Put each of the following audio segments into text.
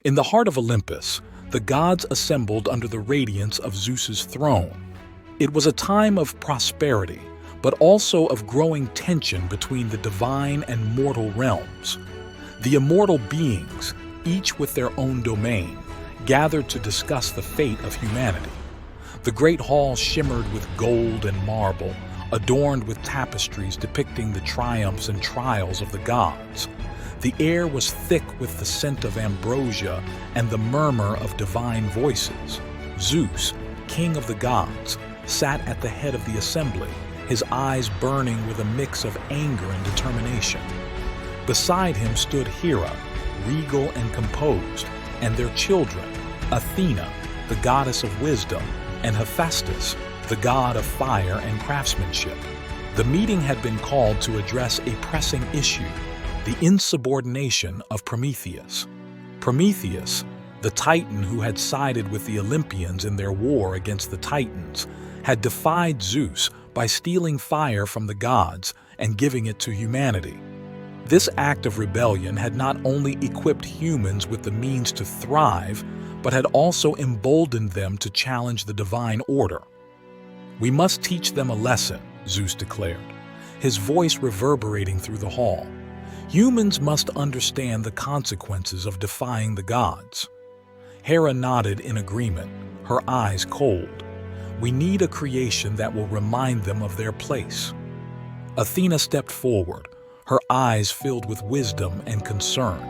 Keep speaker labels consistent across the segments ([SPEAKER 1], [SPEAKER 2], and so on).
[SPEAKER 1] In the heart of Olympus, the gods assembled under the radiance of Zeus's throne. It was a time of prosperity, but also of growing tension between the divine and mortal realms. The immortal beings, each with their own domain, gathered to discuss the fate of humanity. The great hall shimmered with gold and marble, adorned with tapestries depicting the triumphs and trials of the gods. The air was thick with the scent of ambrosia and the murmur of divine voices. Zeus, king of the gods, sat at the head of the assembly, his eyes burning with a mix of anger and determination. Beside him stood Hera, regal and composed, and their children, Athena, the goddess of wisdom, and Hephaestus, the god of fire and craftsmanship. The meeting had been called to address a pressing issue: the insubordination of Prometheus. Prometheus, the Titan who had sided with the Olympians in their war against the Titans, had defied Zeus by stealing fire from the gods and giving it to humanity. This act of rebellion had not only equipped humans with the means to thrive, but had also emboldened them to challenge the divine order. "We must teach them a lesson," Zeus declared, his voice reverberating through the hall. "Humans must understand the consequences of defying the gods." Hera nodded in agreement, her eyes cold. "We need a creation that will remind them of their place." Athena stepped forward, her eyes filled with wisdom and concern.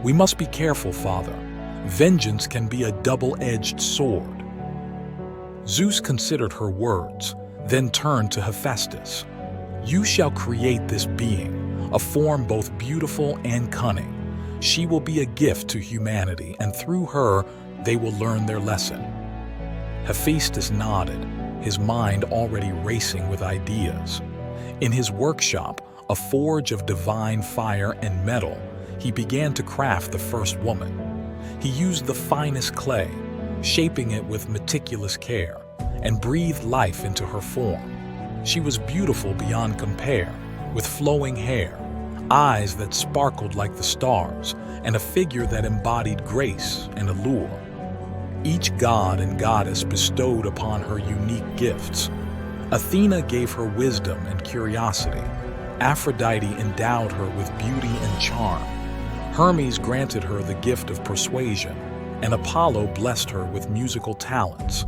[SPEAKER 1] "We must be careful, Father. Vengeance can be a double-edged sword." Zeus considered her words, then turned to Hephaestus. "You shall create this being, a form both beautiful and cunning. She will be a gift to humanity, and through her, they will learn their lesson." Hephaestus nodded, his mind already racing with ideas. In his workshop, a forge of divine fire and metal, he began to craft the first woman. He used the finest clay, shaping it with meticulous care, and breathed life into her form. She was beautiful beyond compare, with flowing hair, eyes that sparkled like the stars, and a figure that embodied grace and allure. Each god and goddess bestowed upon her unique gifts. Athena gave her wisdom and curiosity. Aphrodite endowed her with beauty and charm. Hermes granted her the gift of persuasion, and Apollo blessed her with musical talents.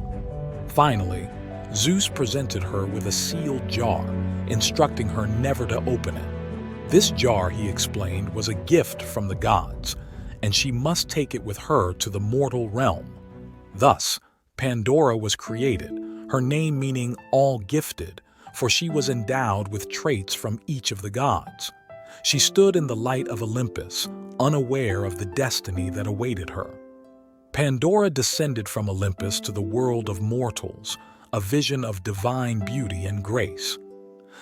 [SPEAKER 1] Finally, Zeus presented her with a sealed jar, instructing her never to open it. This jar, he explained, was a gift from the gods, and she must take it with her to the mortal realm. Thus, Pandora was created, her name meaning all gifted, for she was endowed with traits from each of the gods. She stood in the light of Olympus, unaware of the destiny that awaited her. Pandora descended from Olympus to the world of mortals, a vision of divine beauty and grace.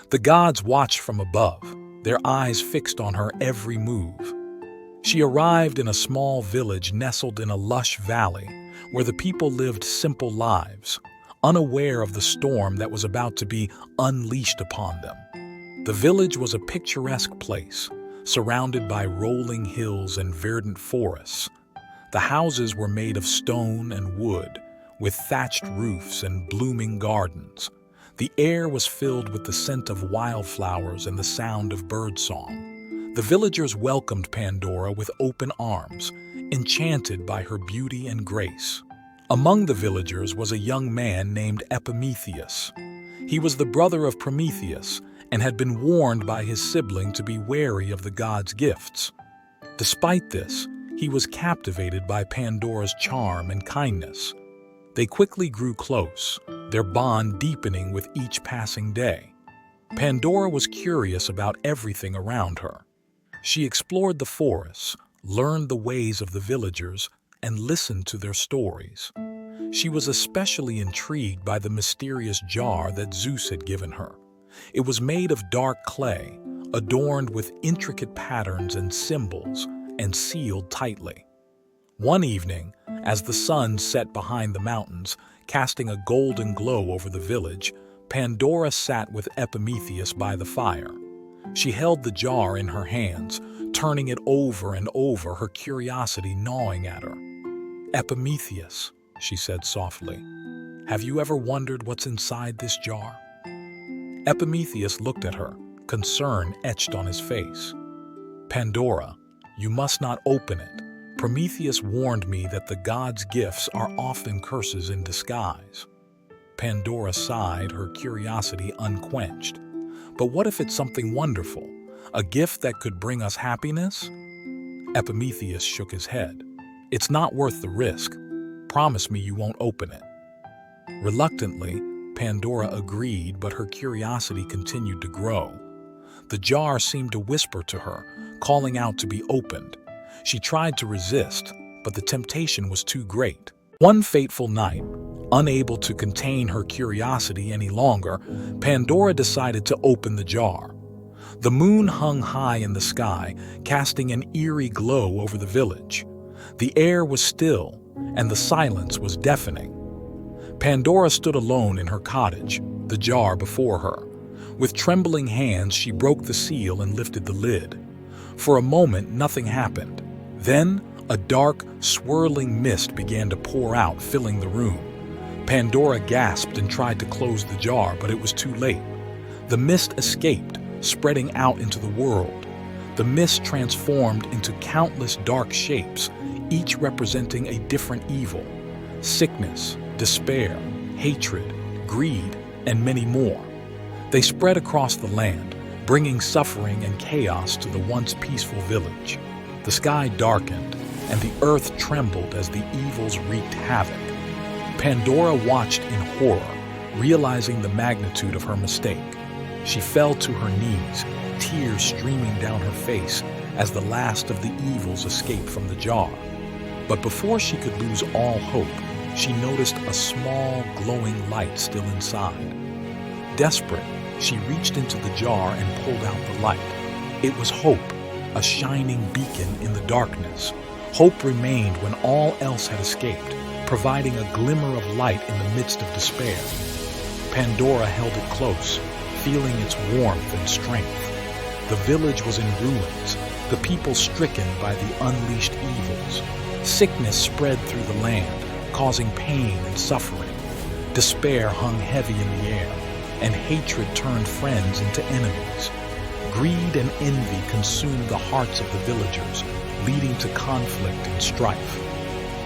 [SPEAKER 1] The gods watched from above, their eyes fixed on her every move. She arrived in a small village nestled in a lush valley, where the people lived simple lives, unaware of the storm that was about to be unleashed upon them. The village was a picturesque place, surrounded by rolling hills and verdant forests. The houses were made of stone and wood, with thatched roofs and blooming gardens. The air was filled with the scent of wildflowers and the sound of birdsong. The villagers welcomed Pandora with open arms, enchanted by her beauty and grace. Among the villagers was a young man named Epimetheus. He was the brother of Prometheus and had been warned by his sibling to be wary of the gods' gifts. Despite this, he was captivated by Pandora's charm and kindness. They quickly grew close, their bond deepening with each passing day. Pandora was curious about everything around her. She explored the forests, learned the ways of the villagers, and listened to their stories. She was especially intrigued by the mysterious jar that Zeus had given her. It was made of dark clay, adorned with intricate patterns and symbols, and sealed tightly. One evening, as the sun set behind the mountains, casting a golden glow over the village, Pandora sat with Epimetheus by the fire. She held the jar in her hands, turning it over and over, her curiosity gnawing at her. "Epimetheus," she said softly, "have you ever wondered what's inside this jar?" Epimetheus looked at her, concern etched on his face. "Pandora, you must not open it. Prometheus warned me that the gods' gifts are often curses in disguise." Pandora sighed, her curiosity unquenched. "But what if it's something wonderful? A gift that could bring us happiness?" Epimetheus shook his head. "It's not worth the risk. Promise me you won't open it." Reluctantly, Pandora agreed, but her curiosity continued to grow. The jar seemed to whisper to her, calling out to be opened. She tried to resist, but the temptation was too great. One fateful night, unable to contain her curiosity any longer, Pandora decided to open the jar. The moon hung high in the sky, casting an eerie glow over the village. The air was still, and the silence was deafening. Pandora stood alone in her cottage, the jar before her. With trembling hands, she broke the seal and lifted the lid. For a moment, nothing happened. Then, a dark, swirling mist began to pour out, filling the room. Pandora gasped and tried to close the jar, but it was too late. The mist escaped, spreading out into the world. The mist transformed into countless dark shapes, each representing a different evil: sickness, despair, hatred, greed, and many more. They spread across the land, bringing suffering and chaos to the once peaceful village. The sky darkened, and the earth trembled as the evils wreaked havoc. Pandora watched in horror, realizing the magnitude of her mistake. She fell to her knees, tears streaming down her face as the last of the evils escaped from the jar. But before she could lose all hope, she noticed a small, glowing light still inside. Desperate, she reached into the jar and pulled out the light. It was hope, a shining beacon in the darkness. Hope remained when all else had escaped, providing a glimmer of light in the midst of despair. Pandora held it close, feeling its warmth and strength. The village was in ruins, the people stricken by the unleashed evils. Sickness spread through the land, causing pain and suffering. Despair hung heavy in the air, and hatred turned friends into enemies. Greed and envy consumed the hearts of the villagers, leading to conflict and strife.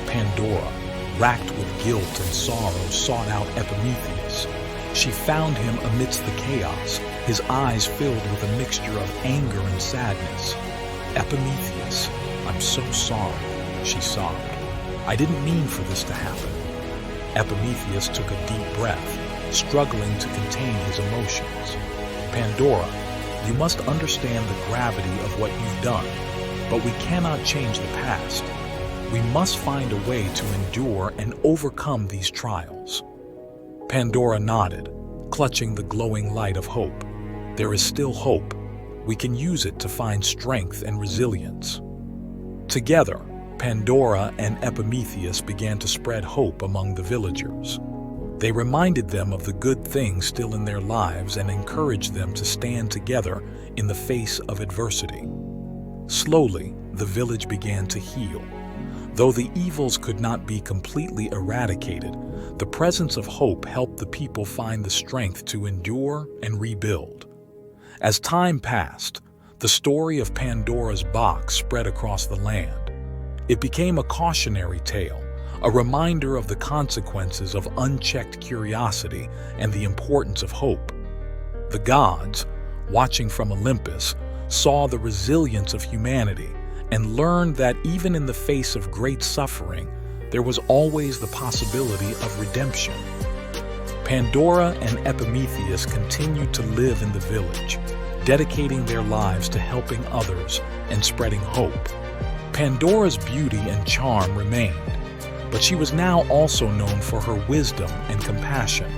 [SPEAKER 1] Pandora, racked with guilt and sorrow, sought out Epimetheus. She found him amidst the chaos, his eyes filled with a mixture of anger and sadness. "Epimetheus, I'm so sorry," she sobbed. "I didn't mean for this to happen." Epimetheus took a deep breath, struggling to contain his emotions. "Pandora, you must understand the gravity of what you've done, but we cannot change the past. We must find a way to endure and overcome these trials." Pandora nodded, clutching the glowing light of hope. "There is still hope. We can use it to find strength and resilience." Together, Pandora and Epimetheus began to spread hope among the villagers. They reminded them of the good things still in their lives and encouraged them to stand together in the face of adversity. Slowly, the village began to heal. Though the evils could not be completely eradicated, the presence of hope helped the people find the strength to endure and rebuild. As time passed, the story of Pandora's box spread across the land. It became a cautionary tale, a reminder of the consequences of unchecked curiosity and the importance of hope. The gods, watching from Olympus, saw the resilience of humanity and learned that even in the face of great suffering, there was always the possibility of redemption. Pandora and Epimetheus continued to live in the village, dedicating their lives to helping others and spreading hope. Pandora's beauty and charm remained, but she was now also known for her wisdom and compassion.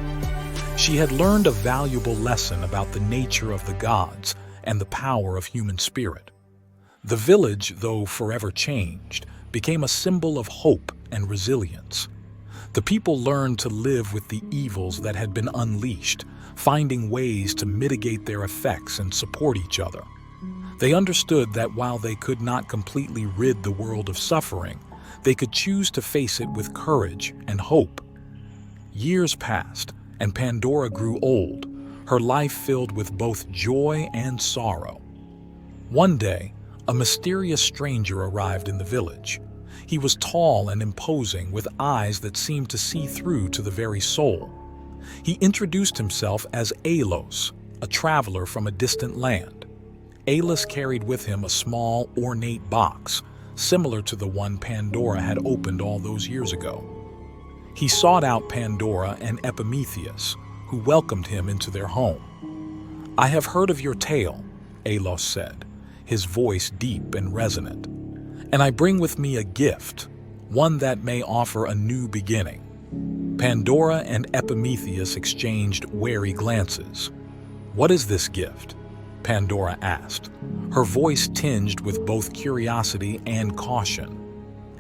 [SPEAKER 1] She had learned a valuable lesson about the nature of the gods and the power of human spirit. The village, though forever changed, became a symbol of hope and resilience. The people learned to live with the evils that had been unleashed, finding ways to mitigate their effects and support each other. They understood that while they could not completely rid the world of suffering, they could choose to face it with courage and hope. Years passed, and Pandora grew old, her life filled with both joy and sorrow. One day, a mysterious stranger arrived in the village. He was tall and imposing, with eyes that seemed to see through to the very soul. He introduced himself as Alos, a traveler from a distant land. Alos carried with him a small, ornate box, similar to the one Pandora had opened all those years ago. He sought out Pandora and Epimetheus, who welcomed him into their home. "I have heard of your tale," Alos said, his voice deep and resonant, "and I bring with me a gift, one that may offer a new beginning." Pandora and Epimetheus exchanged wary glances. "What is this gift?" Pandora asked, her voice tinged with both curiosity and caution.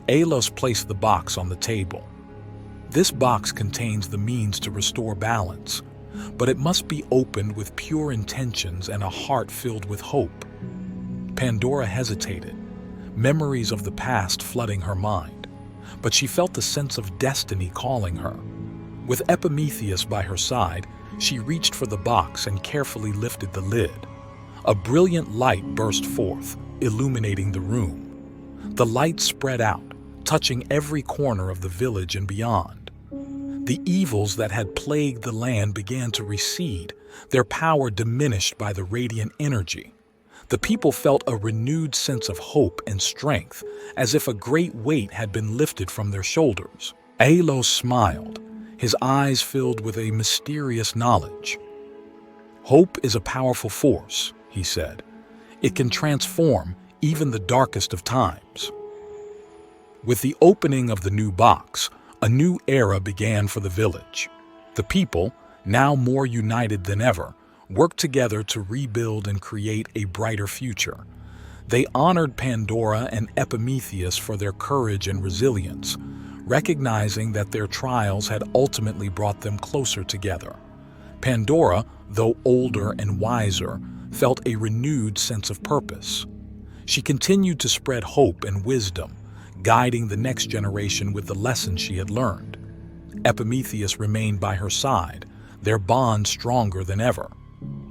[SPEAKER 1] Alos placed the box on the table. "This box contains the means to restore balance, but it must be opened with pure intentions and a heart filled with hope." Pandora hesitated, memories of the past flooding her mind, but she felt a sense of destiny calling her. With Epimetheus by her side, she reached for the box and carefully lifted the lid. A brilliant light burst forth, illuminating the room. The light spread out, touching every corner of the village and beyond. The evils that had plagued the land began to recede, their power diminished by the radiant energy. The people felt a renewed sense of hope and strength, as if a great weight had been lifted from their shoulders. Alos smiled, his eyes filled with a mysterious knowledge. "Hope is a powerful force," he said. "It can transform even the darkest of times." With the opening of the new box, a new era began for the village. The people, now more united than ever, worked together to rebuild and create a brighter future. They honored Pandora and Epimetheus for their courage and resilience, recognizing that their trials had ultimately brought them closer together. Pandora, though older and wiser, felt a renewed sense of purpose. She continued to spread hope and wisdom, guiding the next generation with the lessons she had learned. Epimetheus remained by her side, their bond stronger than ever.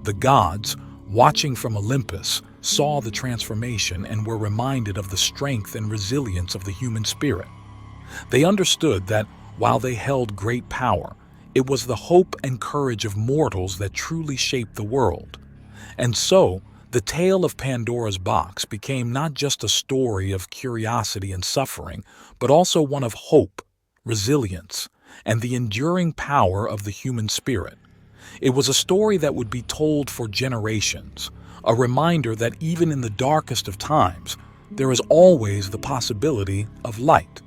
[SPEAKER 1] The gods, watching from Olympus, saw the transformation and were reminded of the strength and resilience of the human spirit. They understood that, while they held great power, it was the hope and courage of mortals that truly shaped the world. And so, the tale of Pandora's box became not just a story of curiosity and suffering, but also one of hope, resilience, and the enduring power of the human spirit. It was a story that would be told for generations, a reminder that even in the darkest of times, there is always the possibility of light.